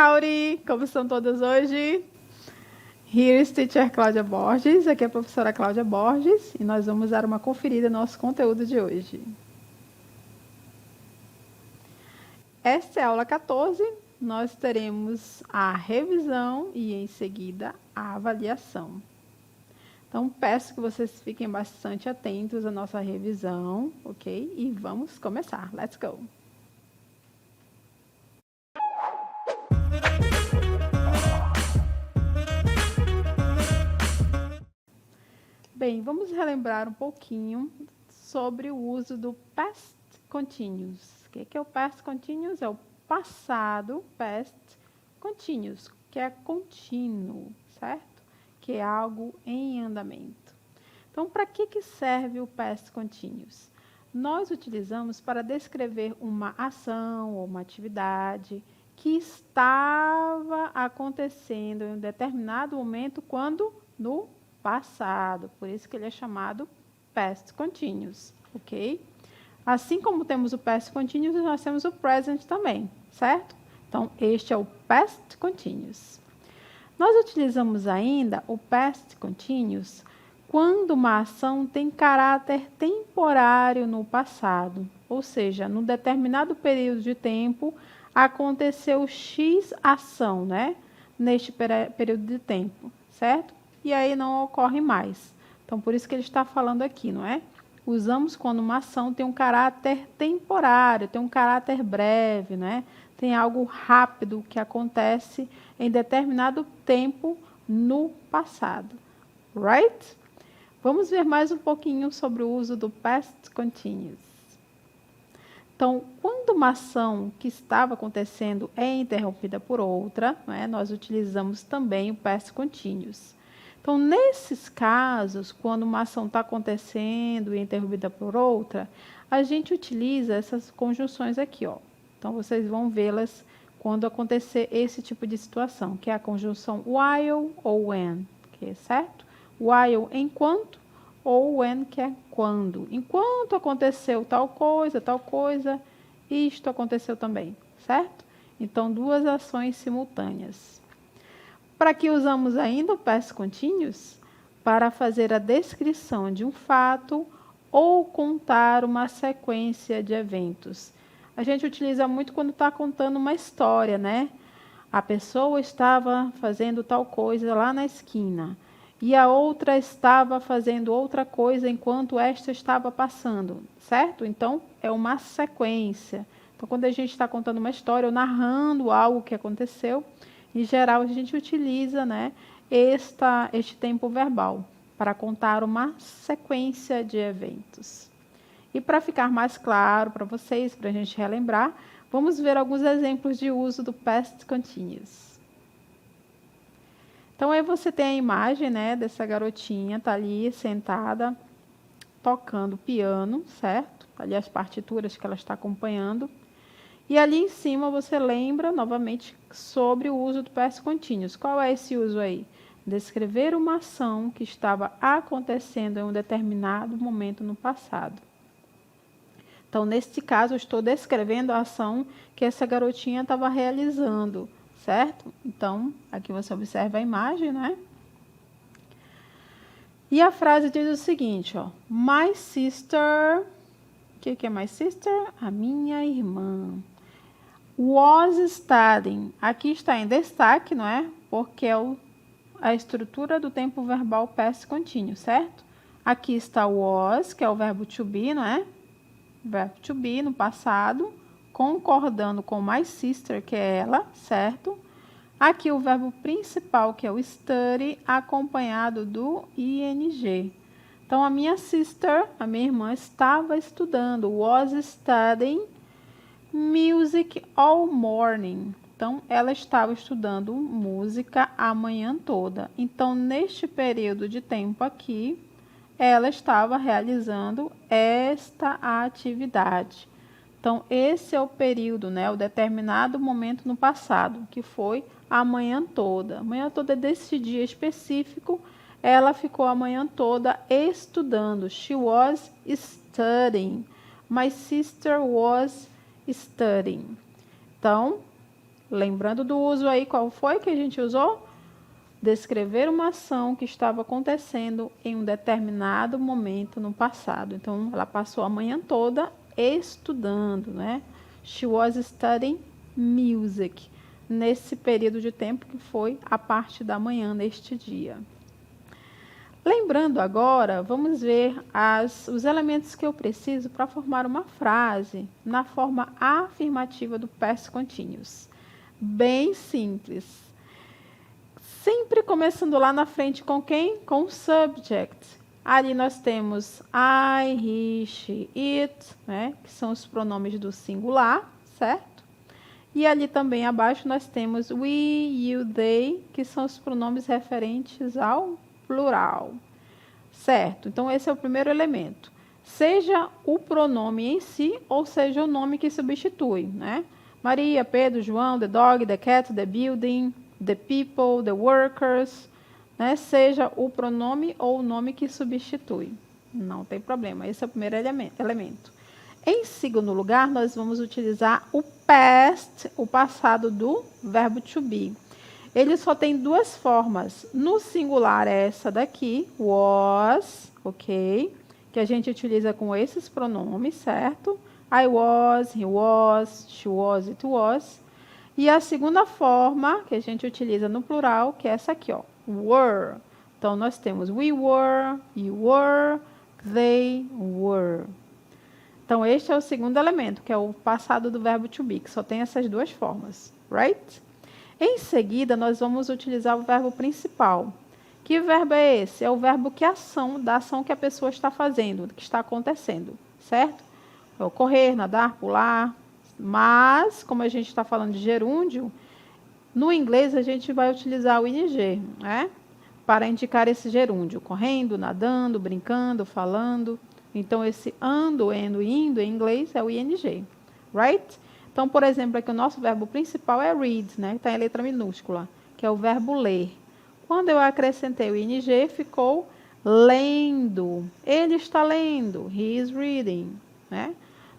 howdy! Como estão todas hoje? Here is Teacher Cláudia Borges, aqui é a professora Cláudia Borges e nós vamos dar uma conferida no nosso conteúdo de hoje. Esta é a aula 14, nós teremos a revisão e em seguida a avaliação. Então, peço que vocês fiquem bastante atentos à nossa revisão, ok? E vamos começar, let's go! Bem, vamos relembrar um pouquinho sobre o uso do past continuous. O que é o past continuous? É o passado past continuous, que é contínuo, certo? Que é algo em andamento. Então, para que serve o past continuous? Nós utilizamos para descrever uma ação ou uma atividade que estava acontecendo em um determinado momento quando no passado, por isso que ele é chamado past continuous, ok? Assim como temos o past continuous, nós temos o present também, certo? Então, este é o past continuous. Nós utilizamos ainda o past continuous quando uma ação tem caráter temporário no passado, ou seja, num determinado período de tempo aconteceu X ação, né? Neste período de tempo, certo? E aí não ocorre mais. Então, por isso que ele está falando aqui, não é? Usamos quando uma ação tem um caráter temporário, tem um caráter breve, né? Tem algo rápido que acontece em determinado tempo no passado. Right? Vamos ver mais um pouquinho sobre o uso do past continuous. Então, quando uma ação que estava acontecendo é interrompida por outra, né, nós utilizamos também o past continuous. Então, nesses casos, quando uma ação está acontecendo e é interrompida por outra, a gente utiliza essas conjunções aqui, ó. Então, vocês vão vê-las quando acontecer esse tipo de situação, que é a conjunção while ou when, que é certo? While, enquanto, ou when, que é quando. Enquanto aconteceu tal coisa, isto aconteceu também, certo? Então, duas ações simultâneas. Para que usamos ainda o past continuous? Para fazer a descrição de um fato ou contar uma sequência de eventos. A gente utiliza muito quando está contando uma história, né? A pessoa estava fazendo tal coisa lá na esquina e a outra estava fazendo outra coisa enquanto esta estava passando, certo? Então, é uma sequência. Então, quando a gente está contando uma história ou narrando algo que aconteceu, em geral, a gente utiliza, né, este tempo verbal para contar uma sequência de eventos. E para ficar mais claro para vocês, para a gente relembrar, vamos ver alguns exemplos de uso do past continuous. Então, aí você tem a imagem, né, dessa garotinha, tá ali sentada, tocando piano, certo? Ali as partituras que ela está acompanhando. E ali em cima você lembra novamente sobre o uso do past continuous. Qual é esse uso aí? Descrever uma ação que estava acontecendo em um determinado momento no passado. Então, neste caso, eu estou descrevendo a ação que essa garotinha estava realizando, certo? Então, aqui você observa a imagem, né? E a frase diz o seguinte, ó. My sister... O que é my sister? A minha irmã. Was studying. Aqui está em destaque, não é? Porque é a estrutura do tempo verbal past continuous, certo? Aqui está was, que é o verbo to be, não é? Verbo to be no passado, concordando com my sister, que é ela, certo? Aqui o verbo principal, que é o study, acompanhado do ing. Então, a minha sister, a minha irmã, estava estudando, was studying music all morning. Então, ela estava estudando música a manhã toda. Então, neste período de tempo aqui, ela estava realizando esta atividade. Então, esse é o período, né, o determinado momento no passado, que foi a manhã toda. A manhã toda desse dia específico, ela ficou a manhã toda estudando. She was studying. My sister was studying. Então, Lembrando do uso aí, qual foi que a gente usou? Descrever uma ação que estava acontecendo em um determinado momento no passado. Então, ela passou a manhã toda estudando, né? She was studying music. Nesse período de tempo que foi a parte da manhã neste dia. Lembrando agora, vamos ver os elementos que eu preciso para formar uma frase na forma afirmativa do past continuous. Bem simples. Sempre começando lá na frente com quem? Com o subject. Ali nós temos I, he, she, it, né? Que são os pronomes do singular, certo? E ali também abaixo nós temos we, you, they, que são os pronomes referentes ao plural. Certo? Então, esse é o primeiro elemento. Seja o pronome em si, ou seja o nome que substitui, né? Maria, Pedro, João, the dog, the cat, the building, the people, the workers, né? Seja o pronome ou o nome que substitui. Não tem problema, esse é o primeiro elemento. Em segundo lugar, nós vamos utilizar o past, o passado do verbo to be. Ele só tem duas formas. No singular é essa daqui, was, ok? Que a gente utiliza com esses pronomes, certo? I was, he was, she was, it was. E a segunda forma que a gente utiliza no plural, que é essa aqui, ó, were. Então, nós temos we were, you were, they were. Então, este é o segundo elemento, que é o passado do verbo to be, que só tem essas duas formas, right? Em seguida, nós vamos utilizar o verbo principal. Que verbo é esse? É o verbo que da ação que a pessoa está fazendo, que está acontecendo, certo? É o correr, nadar, pular. Mas, como a gente está falando de gerúndio, no inglês a gente vai utilizar o ing, né? Para indicar esse gerúndio, correndo, nadando, brincando, falando. Então, esse ando, endo, indo, em inglês, é o ing, right? Então, por exemplo, aqui o nosso verbo principal é read, né? Está em letra minúscula, que é o verbo ler. Quando eu acrescentei o ing, ficou lendo. Ele está lendo. He is reading, né?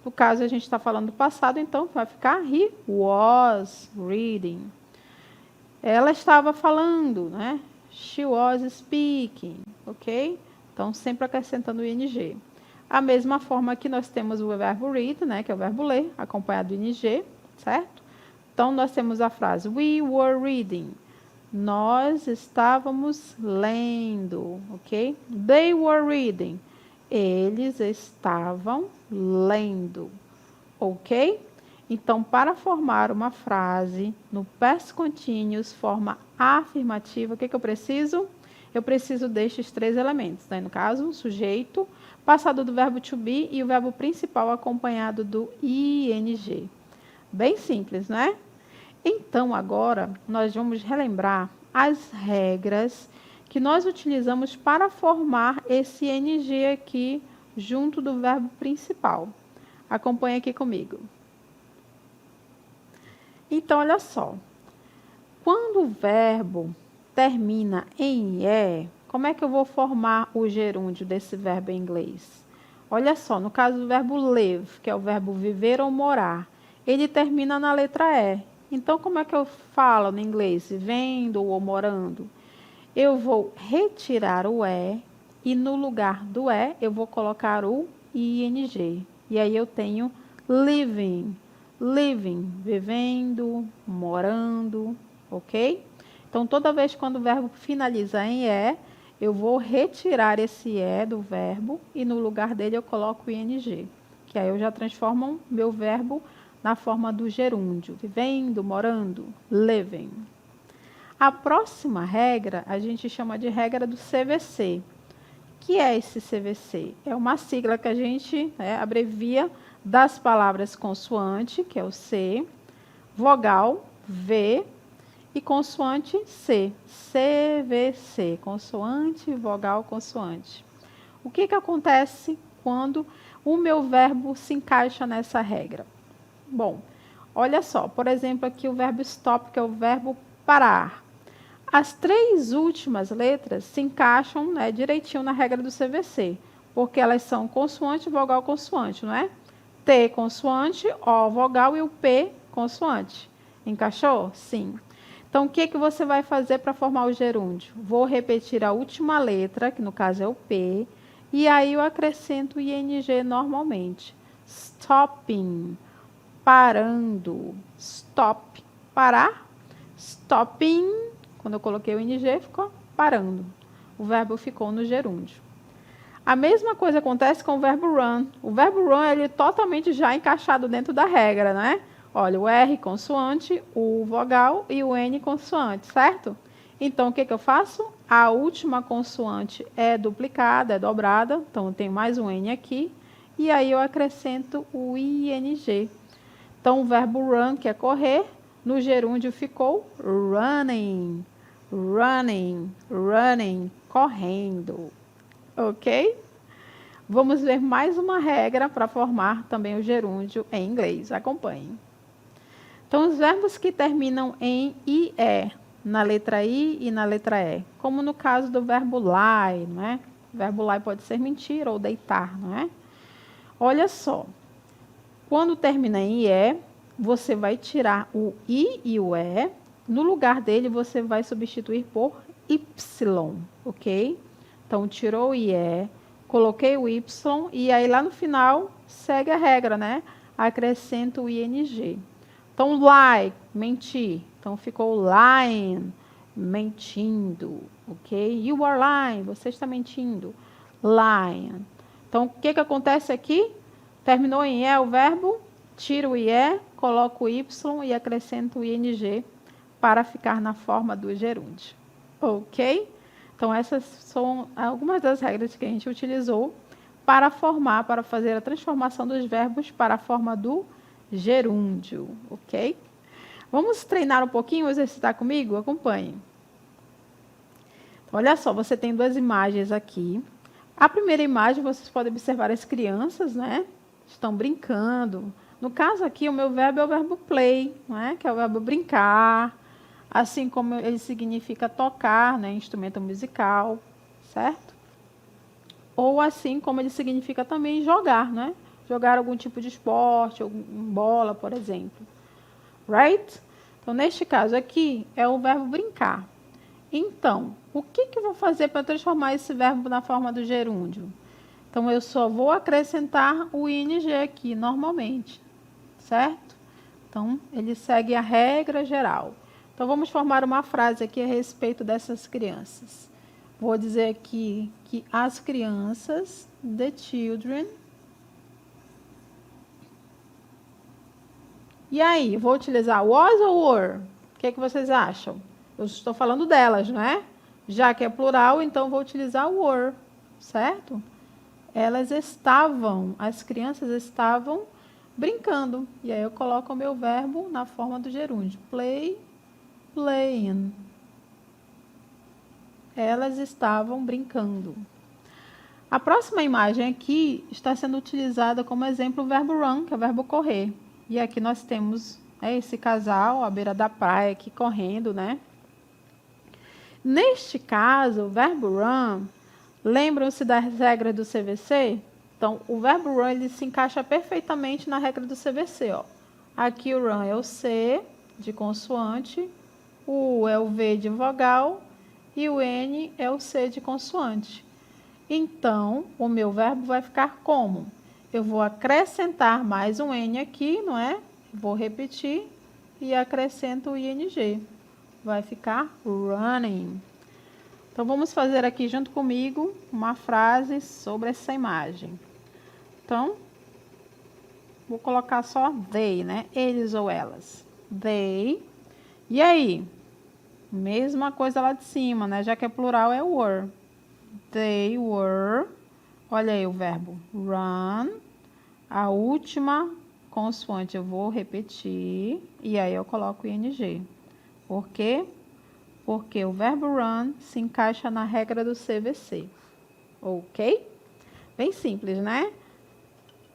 No caso, a gente está falando do passado, então vai ficar he was reading. Ela estava falando, né? She was speaking, ok? Então, sempre acrescentando o ing. A mesma forma que nós temos o verbo read, né? Que é o verbo ler, acompanhado do ing, certo? Então, nós temos a frase we were reading. Nós estávamos lendo, ok? They were reading. Eles estavam lendo, ok? Então, para formar uma frase no past continuous, forma afirmativa, o que eu preciso? Eu preciso destes três elementos, né? No caso, o sujeito, passado do verbo to be e o verbo principal acompanhado do ing. Bem simples, né? Então, agora, nós vamos relembrar as regras que nós utilizamos para formar esse ing aqui junto do verbo principal. Acompanhe aqui comigo. Então, olha só. Quando o verbo termina em "e", como é que eu vou formar o gerúndio desse verbo em inglês? Olha só, no caso do verbo live, que é o verbo viver ou morar, ele termina na letra E. Então, como é que eu falo no inglês, vivendo ou morando? Eu vou retirar o E e no lugar do E eu vou colocar o ing. E aí eu tenho living, living, vivendo, morando, ok? Então, toda vez quando o verbo finaliza em E, eu vou retirar esse E do verbo e no lugar dele eu coloco o ing. Que aí eu já transformo meu verbo na forma do gerúndio, vivendo, morando, living. A próxima regra, a gente chama de regra do CVC. O que é esse CVC? É uma sigla que a gente abrevia das palavras consoante, que é o C, vogal, V, e consoante C, CVC, consoante, vogal, consoante. O que acontece quando o meu verbo se encaixa nessa regra? Bom, olha só, por exemplo, aqui o verbo stop, que é o verbo parar. As três últimas letras se encaixam, né, direitinho na regra do CVC, porque elas são consoante, vogal, consoante, não é? T consoante, O vogal e o P consoante. Encaixou? Sim. Então, o que você vai fazer para formar o gerúndio? Vou repetir a última letra, que no caso é o P, e aí eu acrescento o ing normalmente. Stopping, parando. Stop, parar. Stopping, quando eu coloquei o ing, ficou parando. O verbo ficou no gerúndio. A mesma coisa acontece com o verbo run. O verbo run, ele é totalmente já encaixado dentro da regra, né? Olha, o R consoante, o vogal e o N consoante, certo? Então, o que eu faço? A última consoante é duplicada, é dobrada. Então, eu tenho mais um N aqui. E aí, eu acrescento o ING. Então, o verbo run, que é correr, no gerúndio ficou running, running, running, correndo. Ok? Vamos ver mais uma regra para formar também o gerúndio em inglês. Acompanhe. Então, os verbos que terminam em IE, na letra I e na letra E, como no caso do verbo lie, não é? O verbo lie pode ser mentir ou deitar, não é? Olha só, quando termina em IE, você vai tirar o I e o E, no lugar dele você vai substituir por Y, ok? Então, tirou o IE, coloquei o Y, e aí lá no final segue a regra, né? Acrescento o ING. Então, lie, mentir. Então, ficou lying, mentindo, ok? You are lying, você está mentindo. Lying. Então, o que acontece aqui? Terminou em E o verbo, tiro o IE, coloco o Y e acrescento o ING para ficar na forma do gerúndio, ok? Então, essas são algumas das regras que a gente utilizou para formar, para fazer a transformação dos verbos para a forma do gerúndio, ok? Vamos treinar um pouquinho, exercitar comigo? Acompanhe. Então, olha só, você tem duas imagens aqui. A primeira imagem, vocês podem observar as crianças, né? Estão brincando. No caso aqui, o meu verbo é o verbo play, não é? Que é o verbo brincar. Assim como ele significa tocar, né? Instrumento musical, certo? Ou assim como ele significa também jogar, né? Jogar algum tipo de esporte, ou bola, por exemplo. Right? Então, neste caso aqui, é o verbo brincar. Então, o que eu vou fazer para transformar esse verbo na forma do gerúndio? Então, eu só vou acrescentar o ing aqui, normalmente. Certo? Então, ele segue a regra geral. Então, vamos formar uma frase aqui a respeito dessas crianças. Vou dizer aqui que as crianças, the children. E aí, vou utilizar was ou were? O que vocês acham? Eu estou falando delas, não é? Já que é plural, então vou utilizar were, certo? Elas estavam, as crianças estavam brincando. E aí eu coloco o meu verbo na forma do gerúndio. Play, playing. Elas estavam brincando. A próxima imagem aqui está sendo utilizada como exemplo o verbo run, que é o verbo correr. E aqui nós temos esse casal à beira da praia aqui correndo, né? Neste caso, o verbo run, lembram-se das regras do CVC? Então, o verbo run ele se encaixa perfeitamente na regra do CVC. Ó. Aqui o run é o C de consoante, o U é o V de vogal e o N é o C de consoante. Então, o meu verbo vai ficar como? Eu vou acrescentar mais um N aqui, não é? Vou repetir e acrescento o ING. Vai ficar running. Então, vamos fazer aqui junto comigo uma frase sobre essa imagem. Então, vou colocar só they, né? Eles ou elas. They. E aí? Mesma coisa lá de cima, né? Já que é plural, é were. They were. Olha aí o verbo run. A última consoante eu vou repetir. E aí eu coloco ing. Por quê? Porque o verbo run se encaixa na regra do CVC. Ok? Bem simples, né?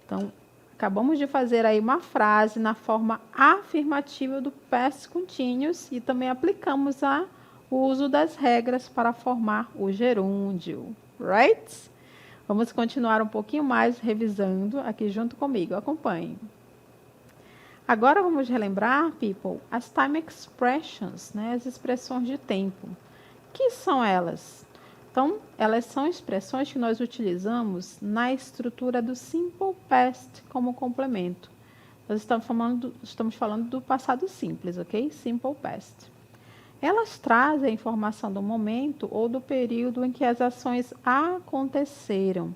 Então, acabamos de fazer aí uma frase na forma afirmativa do past continuous e também aplicamos o uso das regras para formar o gerúndio. Right? Vamos continuar um pouquinho mais revisando aqui junto comigo. Acompanhe. Agora vamos relembrar, people, as time expressions, né? As expressões de tempo. Que são elas? Então, elas são expressões que nós utilizamos na estrutura do simple past como complemento. Nós estamos falando do passado simples, ok? Simple past. Elas trazem a informação do momento ou do período em que as ações aconteceram.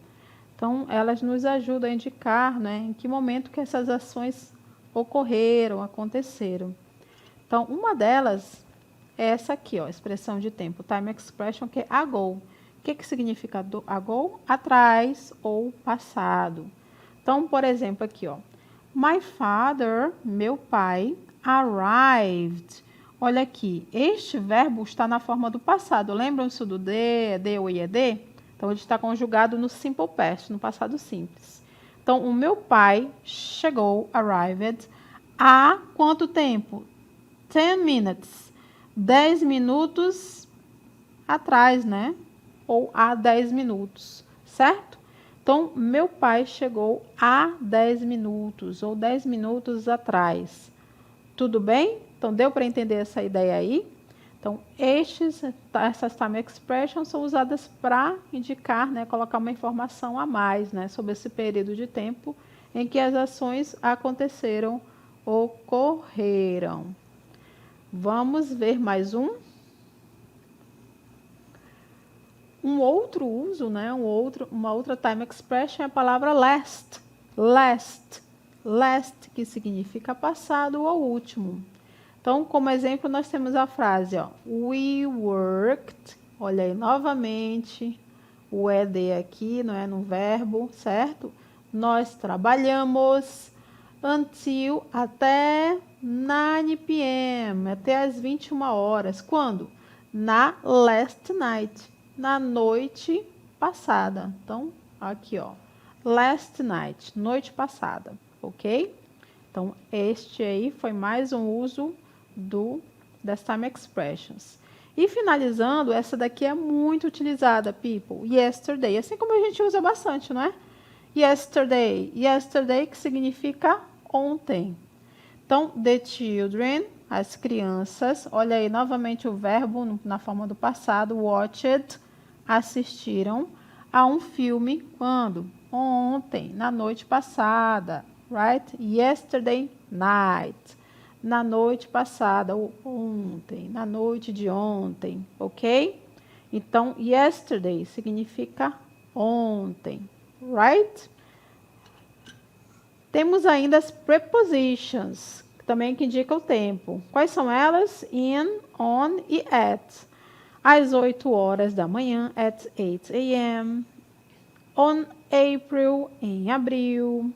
Então, elas nos ajudam a indicar, né, em que momento que essas ações ocorreram, aconteceram. Então, uma delas é essa aqui, ó, expressão de tempo, time expression, que é ago. O que significa ago? Atrás ou passado. Então, por exemplo, aqui, ó. My father, meu pai, arrived. Olha aqui, este verbo está na forma do passado. Lembram-se do de ou ied? Então, ele está conjugado no simple past, no passado simples. Então, o meu pai chegou, arrived, há quanto tempo? 10 minutes. 10 minutos atrás, né? Ou há 10 minutos, certo? Então, meu pai chegou há 10 minutos ou 10 minutos atrás. Tudo bem? Então, deu para entender essa ideia aí? Então, essas time expressions são usadas para indicar, né, colocar uma informação a mais, né, sobre esse período de tempo em que as ações aconteceram, ocorreram. Vamos ver mais um. Um outro uso, né, uma outra time expression é a palavra last. Last, que significa passado ou último. Então, como exemplo, nós temos a frase, ó, we worked, olha aí novamente, o ed aqui, não é no verbo, certo? Nós trabalhamos until, até 9 p.m., até às 21 horas. Quando? Na last night, na noite passada. Então, aqui, ó, last night, noite passada, ok? Então, este aí foi mais um uso das time expressions. E finalizando, essa daqui é muito utilizada, people. Yesterday, assim como a gente usa bastante, não é? Yesterday que significa ontem. Então, the children, as crianças, olha aí novamente o verbo na forma do passado, watched, assistiram a um filme quando? Ontem, na noite passada, right? Yesterday night. Na noite passada, ou ontem, na noite de ontem, ok? Então, yesterday significa ontem, right? Temos ainda as prepositions, também que indicam o tempo. Quais são elas? In, on e at. Às 8 horas da manhã, at 8 a.m. On April, em abril.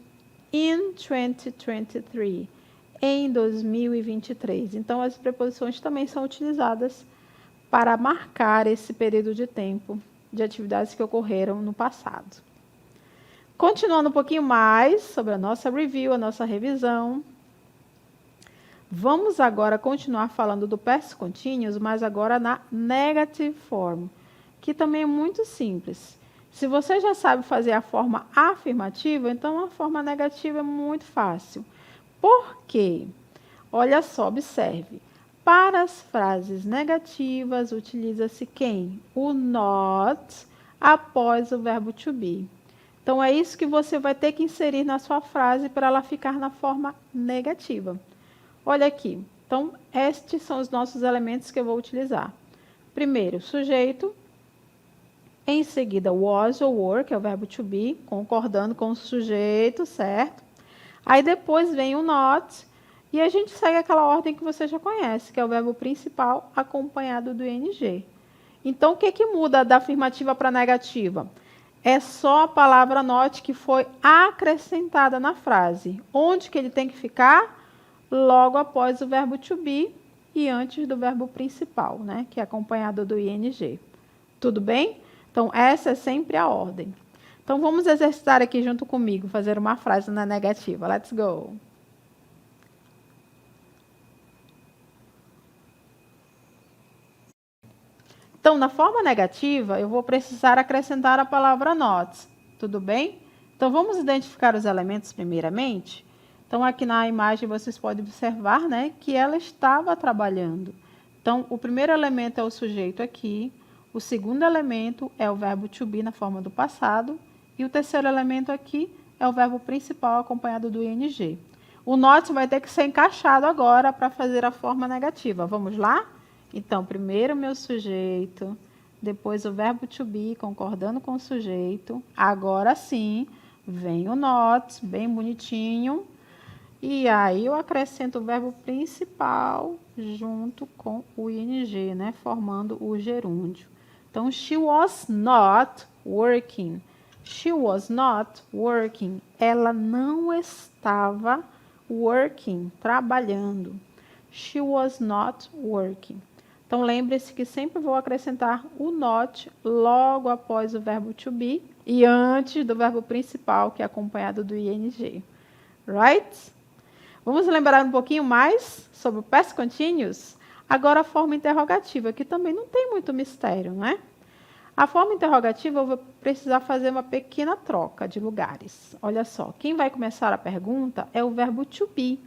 In 2023. Em 2023. Então, as preposições também são utilizadas para marcar esse período de tempo de atividades que ocorreram no passado. Continuando um pouquinho mais sobre a nossa review, a nossa revisão. Vamos agora continuar falando do past continuous, mas agora na negative form, que também é muito simples. Se você já sabe fazer a forma afirmativa, então a forma negativa é muito fácil. Por quê? Olha só, observe. Para as frases negativas, utiliza-se quem? O not após o verbo to be. Então, é isso que você vai ter que inserir na sua frase para ela ficar na forma negativa. Olha aqui. Então, estes são os nossos elementos que eu vou utilizar. Primeiro, sujeito. Em seguida, was ou were, que é o verbo to be, concordando com o sujeito, certo? Aí depois vem o not, e a gente segue aquela ordem que você já conhece, que é o verbo principal acompanhado do ing. Então, o que muda da afirmativa para a negativa? É só a palavra not que foi acrescentada na frase. Onde que ele tem que ficar? Logo após o verbo to be e antes do verbo principal, né? Que é acompanhado do ing. Tudo bem? Então, essa é sempre a ordem. Então, vamos exercitar aqui junto comigo, fazer uma frase na negativa. Let's go! Então, na forma negativa, eu vou precisar acrescentar a palavra not. Tudo bem? Então, vamos identificar os elementos primeiramente. Então, aqui na imagem vocês podem observar, né, que ela estava trabalhando. Então, o primeiro elemento é o sujeito aqui, o segundo elemento é o verbo to be na forma do passado, e o terceiro elemento aqui é o verbo principal acompanhado do ing. O not vai ter que ser encaixado agora para fazer a forma negativa. Vamos lá? Então, primeiro o meu sujeito, depois o verbo to be, concordando com o sujeito. Agora sim, vem o not, bem bonitinho. E aí eu acrescento o verbo principal junto com o ing, né? Formando o gerúndio. Então, she was not working. She was not working. Ela não estava working, trabalhando. She was not working. Então, lembre-se que sempre vou acrescentar o not logo após o verbo to be e antes do verbo principal, que é acompanhado do ing. Right? Vamos lembrar um pouquinho mais sobre o past continuous? Agora a forma interrogativa, que também não tem muito mistério, né? A forma interrogativa eu vou precisar fazer uma pequena troca de lugares. Olha só, quem vai começar a pergunta é o verbo to be.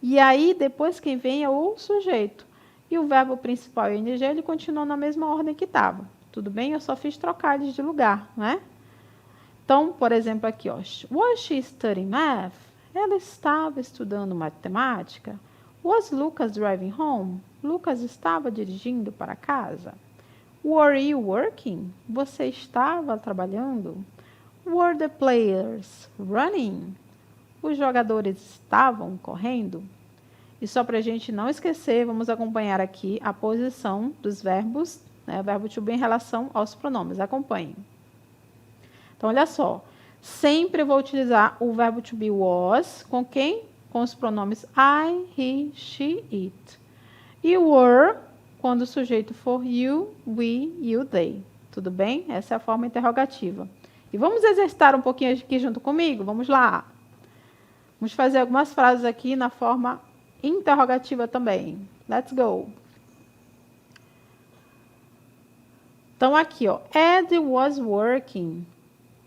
E aí, depois quem vem é o sujeito. E o verbo principal e ing, ele continua na mesma ordem que estava. Tudo bem? Eu só fiz trocar eles de lugar, né? Então, por exemplo, aqui, ó. Was she studying math? Ela estava estudando matemática. Was Lucas driving home? Lucas estava dirigindo para casa. Were you working? Você estava trabalhando? Were the players running? Os jogadores estavam correndo? E só para a gente não esquecer, vamos acompanhar aqui a posição dos verbos, né? O verbo to be em relação aos pronomes. Acompanhem. Então, olha só. Sempre vou utilizar o verbo to be was com quem? Com os pronomes I, he, she, it. E were quando o sujeito for you, we, you, they. Tudo bem? Essa é a forma interrogativa. E vamos exercitar um pouquinho aqui junto comigo? Vamos lá. Vamos fazer algumas frases aqui na forma interrogativa também. Let's go. Então, aqui, ó. Ed was working.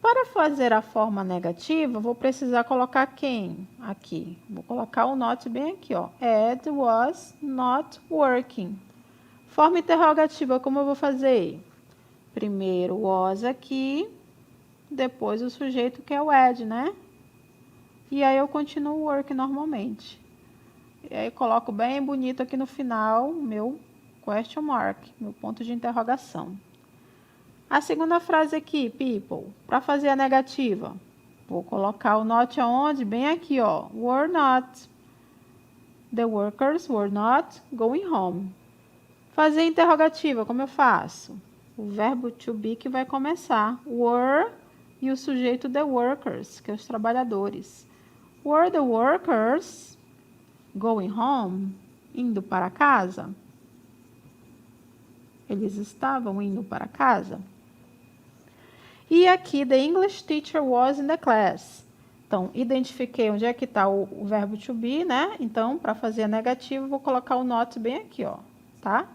Para fazer a forma negativa, vou precisar colocar quem? Aqui. Vou colocar o not bem aqui, ó. Ed was not working. Forma interrogativa, como eu vou fazer? Primeiro was aqui, depois o sujeito que é o Ed, né? E aí eu continuo o work normalmente. E aí coloco bem bonito aqui no final o meu question mark, meu ponto de interrogação. A segunda frase aqui, people, para fazer a negativa, vou colocar o not aonde? Bem aqui, ó. Were not. The workers were not going home. Fazer interrogativa, como eu faço? O verbo to be que vai começar. Were e o sujeito the workers, que é os trabalhadores. Were the workers going home? Indo para casa? Eles estavam indo para casa? E aqui, the English teacher was in the class. Então, identifiquei onde é que está o verbo to be, né? Então, para fazer a negativa, vou colocar o not bem aqui, ó, tá?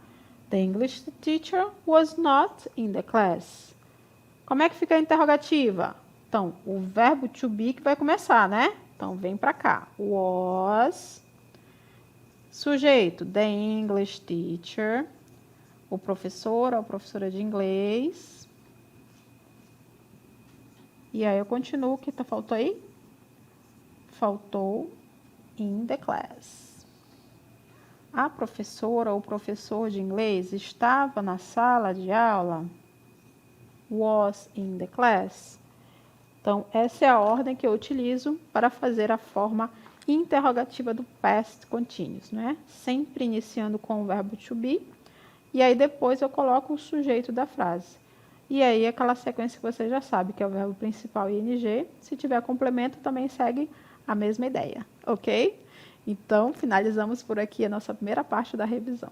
The English teacher was not in the class. Como é que fica a interrogativa? Então, o verbo to be que vai começar, né? Então, vem para cá. Was. Sujeito, the English teacher. O professor ou professora de inglês. E aí eu continuo, o que faltou aí? Faltou in the class. A professora ou professor de inglês estava na sala de aula? Was in the class. Então, essa é a ordem que eu utilizo para fazer a forma interrogativa do past continuous, né? Sempre iniciando com o verbo to be. E aí depois eu coloco o sujeito da frase. E aí, aquela sequência que você já sabe, que é o verbo principal e ing. Se tiver complemento, também segue a mesma ideia, ok? Então, finalizamos por aqui a nossa primeira parte da revisão.